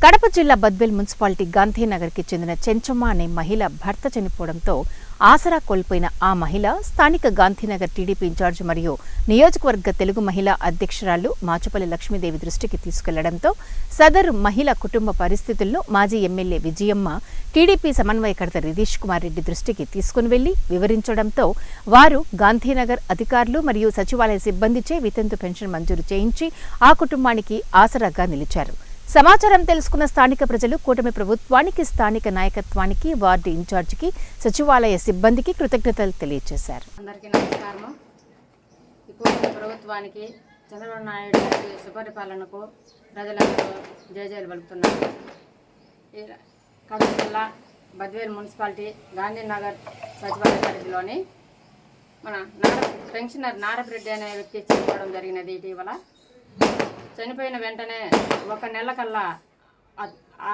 కడప జిల్లా బద్వేల్ మున్సిపాలిటీ గాంధీనగర్కి చెందిన చెంచమ్మ అనే మహిళ భర్త చనిపోవడంతో ఆసరా కోల్పోయిన ఆ మహిళ స్థానిక గాంధీనగర్ టీడీపీ ఇన్ఛార్జ్ మరియు నియోజకవర్గ తెలుగు మహిళా అధ్యక్షురాలు మాచుపల్లి లక్ష్మీదేవి దృష్టికి తీసుకెళ్లడంతో సదరు మహిళ కుటుంబ పరిస్థితులను మాజీ ఎమ్మెల్యే విజయమ్మ టీడీపీ సమన్వయకర్త రితీష్ కుమార్ రెడ్డి దృష్టికి తీసుకుని వెళ్లి వివరించడంతో వారు గాంధీనగర్ అధికారులు మరియు సచివాలయ సిబ్బందిచే వితంతు పెన్షన్ మంజూరు చేయించి ఆ కుటుంబానికి ఆసరాగా నిలిచారు. సమాచారం తెలుసుకున్న స్థానిక ప్రజలు కూటమి ప్రభుత్వానికి, స్థానిక నాయకత్వానికి, వార్డు ఇన్ఛార్జికి, సచివాలయ సిబ్బందికి కృతజ్ఞతలు తెలియజేశారు. అందరికీ నమస్కారం. ఈ కూటమి ప్రభుత్వానికి, చంద్రబాబు నాయుడు గారి సుపరిపాలనకు ప్రజలందరూ జయజయలు పలుకుతున్నారు. కడప జిల్లా బద్వేల్ మున్సిపాలిటీ గాంధీనగర్ సచివాలయ పరిధిలోని మన పెన్షనర్ నారపరెడ్డి అనే వ్యక్తి చనిపోవడం జరిగినది. ఇటీవల చనిపోయిన వెంటనే ఒక నెల కల్లా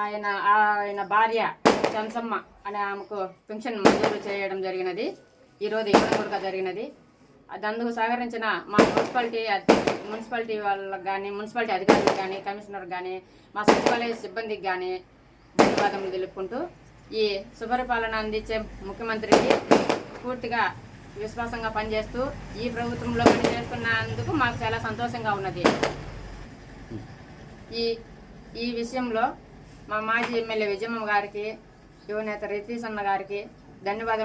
ఆయన భార్య చెంచమ్మ అనే ఆమెకు పెన్షన్ మంజూరు చేయడం జరిగినది. ఈరోజు ఇవ్వడం జరిగినది. అందుకు సహకరించిన మా మున్సిపాలిటీ వాళ్ళకి కానీ, మున్సిపాలిటీ అధికారులకు కానీ, కమిషనర్ కానీ, మా సచివాలయ సిబ్బందికి కానీ ధన్యవాదములు తెలుపుకుంటూ ఈ సుపరిపాలన అందించే ముఖ్యమంత్రికి పూర్తిగా విశ్వాసంగా పనిచేస్తూ ఈ ప్రభుత్వంలో పనిచేస్తున్నందుకు మాకు చాలా సంతోషంగా ఉన్నది. ఈ విషయంలో మా మాజీ ఎమ్మెల్యే విజయమ్మ గారికి, యువనేత రితీష్ అన్న గారికి ధన్యవాదాలు.